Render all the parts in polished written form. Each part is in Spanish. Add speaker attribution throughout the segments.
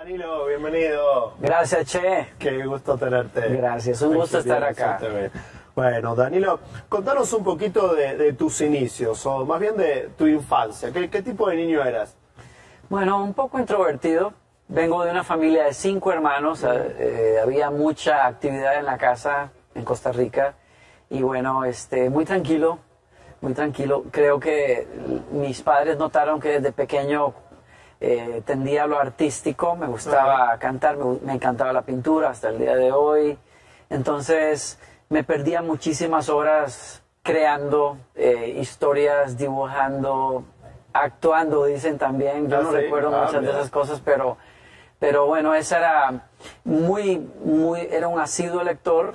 Speaker 1: Danilo, bienvenido.
Speaker 2: Gracias, Che.
Speaker 1: Qué gusto tenerte.
Speaker 2: Gracias, un gusto estar acá.
Speaker 1: Bueno, Danilo, contanos un poquito de tus inicios, o más bien de tu infancia. ¿Qué tipo de niño eras?
Speaker 2: Bueno, un poco introvertido. Vengo de una familia de 5 hermanos. Había mucha actividad en la casa en Costa Rica. Y bueno, muy tranquilo, muy tranquilo. Creo que mis padres notaron que desde pequeño tendía a lo artístico. Me gustaba cantar, me encantaba la pintura hasta el día de hoy. Entonces me perdía muchísimas horas creando historias, dibujando, actuando, dicen también. Yo no recuerdo muchas de esas cosas, pero bueno, esa era era un asiduo lector.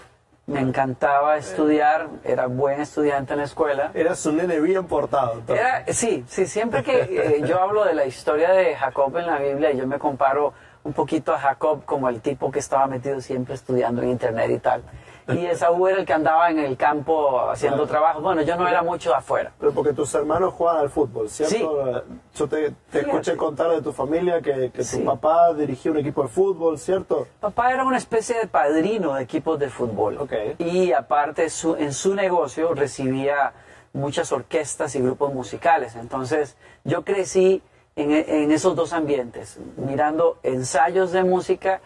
Speaker 2: Me encantaba estudiar, era buen estudiante en la escuela.
Speaker 1: Eras un nene bien portado.
Speaker 2: Sí, siempre que yo hablo de la historia de Jacob en la Biblia, yo me comparo un poquito a Jacob como el tipo que estaba metido siempre estudiando en internet y tal. Y Esaú era el que andaba en el campo haciendo trabajo. Bueno, yo no era mucho afuera.
Speaker 1: Pero porque tus hermanos jugaban al fútbol, ¿cierto? Sí. Yo te escuché contar de tu familia que tu papá dirigía un equipo de fútbol, ¿cierto?
Speaker 2: Papá era una especie de padrino de equipos de fútbol.
Speaker 1: Okay.
Speaker 2: Y aparte en su negocio recibía muchas orquestas y grupos musicales. Entonces yo crecí en esos dos ambientes, mirando ensayos de música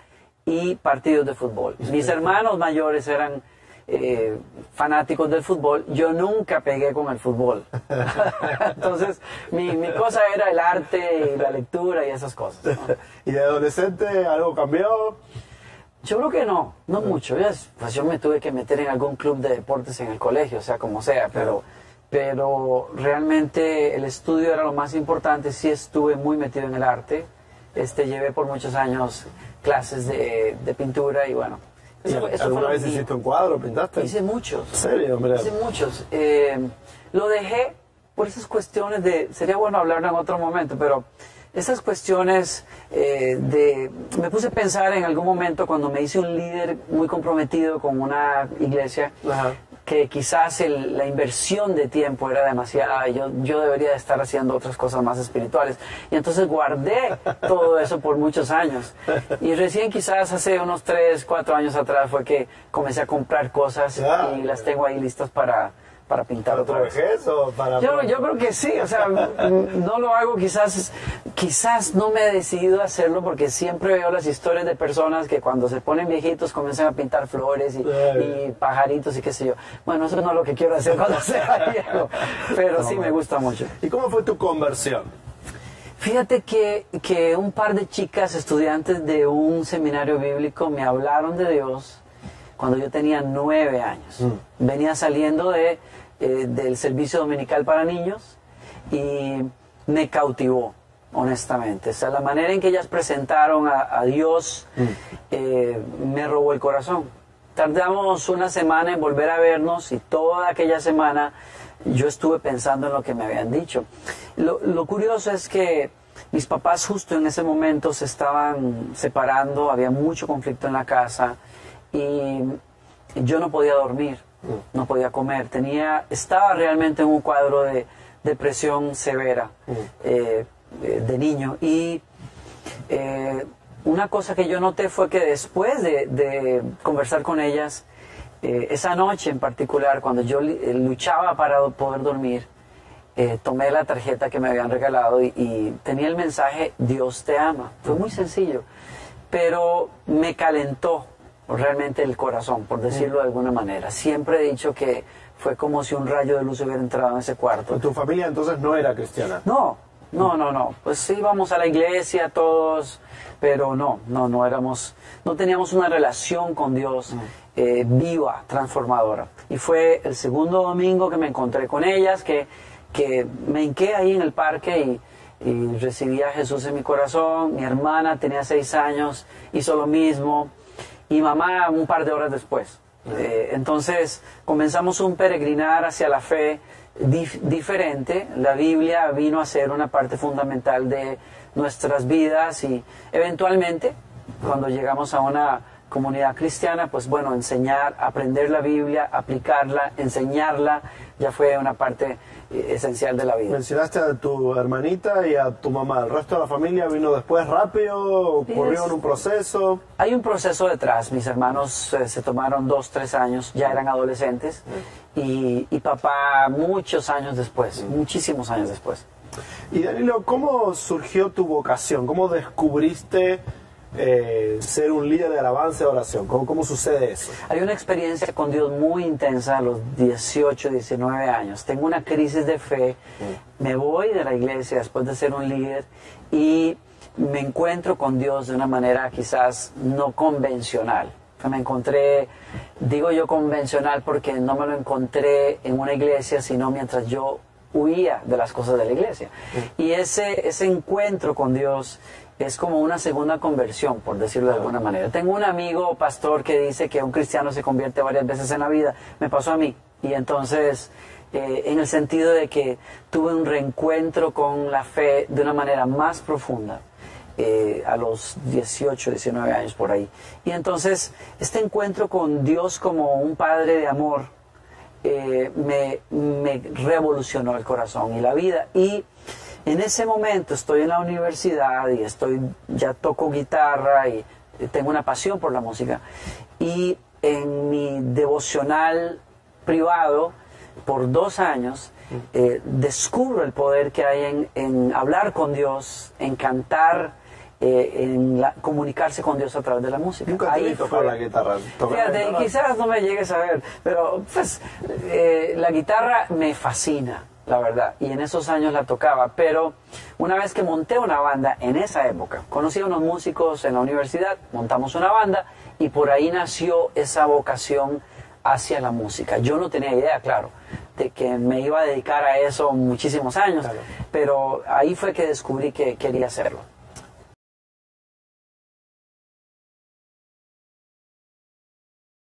Speaker 2: y partidos de fútbol. Mis hermanos mayores eran fanáticos del fútbol. Yo nunca pegué con el fútbol. Entonces mi cosa era el arte y la lectura y esas cosas, ¿no?
Speaker 1: ¿Y de adolescente algo cambió?
Speaker 2: Yo creo que no mucho. Pues yo me tuve que meter en algún club de deportes en el colegio, o sea, como sea, pero realmente el estudio era lo más importante. Sí estuve muy metido en el arte. Llevé por muchos años clases de pintura y bueno.
Speaker 1: ¿Alguna vez hiciste un cuadro, pintaste?
Speaker 2: Hice muchos.
Speaker 1: ¿En serio? Hombre?
Speaker 2: Hice muchos. Lo dejé por esas cuestiones sería bueno hablarlo en otro momento, pero esas cuestiones me puse a pensar en algún momento cuando me hice un líder muy comprometido con una iglesia. Ajá. Que quizás la inversión de tiempo era demasiada y yo debería de estar haciendo otras cosas más espirituales. Y entonces guardé todo eso por muchos años. Y recién quizás hace unos 3, 4 años atrás fue que comencé a comprar cosas y las tengo ahí listas para pintar otra vez.
Speaker 1: ¿Para tu vejez o para...?
Speaker 2: Yo creo que sí, o sea, no lo hago quizás no me he decidido a hacerlo porque siempre veo las historias de personas que cuando se ponen viejitos comienzan a pintar flores y pajaritos y qué sé yo. Bueno, eso no es lo que quiero hacer cuando sea viejo, pero sí me gusta mucho.
Speaker 1: ¿Y cómo fue tu conversión?
Speaker 2: Fíjate que un par de chicas estudiantes de un seminario bíblico me hablaron de Dios cuando yo tenía 9 años. Venía saliendo del servicio dominical para niños y me cautivó, honestamente. O sea, la manera en que ellas presentaron a Dios me robó el corazón. Tardamos una semana en volver a vernos y toda aquella semana yo estuve pensando en lo que me habían dicho. Lo curioso es que mis papás justo en ese momento se estaban separando, había mucho conflicto en la casa y yo no podía dormir, no podía comer, estaba realmente en un cuadro de depresión severa de niño. Y una cosa que yo noté fue que después de conversar con ellas, esa noche en particular, cuando yo luchaba para poder dormir, tomé la tarjeta que me habían regalado y tenía el mensaje Dios te ama. Fue muy sencillo, pero me calentó realmente el corazón, por decirlo de alguna manera. Siempre he dicho que fue como si un rayo de luz hubiera entrado en ese cuarto.
Speaker 1: ¿Tu familia entonces no era cristiana?
Speaker 2: No. Pues íbamos a la iglesia todos, pero no teníamos una relación con Dios viva, transformadora. Y fue el segundo domingo que me encontré con ellas, que me hinqué ahí en el parque y recibí a Jesús en mi corazón. Mi hermana tenía 6 años, hizo lo mismo. Y mamá un par de horas después. Entonces comenzamos un peregrinar hacia la fe diferente. La Biblia vino a ser una parte fundamental de nuestras vidas y eventualmente, cuando llegamos a una comunidad cristiana, pues bueno, enseñar, aprender la Biblia, aplicarla, enseñarla, ya fue una parte esencial de la vida.
Speaker 1: Mencionaste a tu hermanita y a tu mamá. ¿El resto de la familia vino después rápido? ¿Ocurrió en un proceso?
Speaker 2: Hay un proceso detrás. Mis hermanos se tomaron 2, 3 años, ya eran adolescentes, y papá muchos años después, muchísimos años después.
Speaker 1: Y Danilo, ¿cómo surgió tu vocación? ¿Cómo descubriste ser un líder de alabanza y oración? ¿Cómo sucede eso?
Speaker 2: Hay una experiencia con Dios muy intensa a los 18, 19 años. Tengo una crisis de fe, me voy de la iglesia después de ser un líder y me encuentro con Dios de una manera quizás no convencional. Me encontré, digo yo convencional porque no me lo encontré en una iglesia, sino mientras yo huía de las cosas de la iglesia. Y ese encuentro con Dios es como una segunda conversión, por decirlo de alguna manera. Tengo un amigo pastor que dice que un cristiano se convierte varias veces en la vida. Me pasó a mí. Y entonces, en el sentido de que tuve un reencuentro con la fe de una manera más profunda a los 18, 19 años por ahí. Y entonces, este encuentro con Dios como un Padre de amor me revolucionó el corazón y la vida. Y en ese momento estoy en la universidad y ya toco guitarra y tengo una pasión por la música. Y en mi devocional privado, por 2 años, descubro el poder que hay en hablar con Dios, en cantar, comunicarse con Dios a través de la música.
Speaker 1: Nunca te vi tocar la guitarra.
Speaker 2: Fíjate, quizás no me llegues a ver, pero pues la guitarra me fascina, la verdad, y en esos años la tocaba, pero una vez que monté una banda en esa época, conocí a unos músicos en la universidad, montamos una banda y por ahí nació esa vocación hacia la música. Yo no tenía idea, claro, de que me iba a dedicar a eso muchísimos años, claro, pero ahí fue que descubrí que quería hacerlo.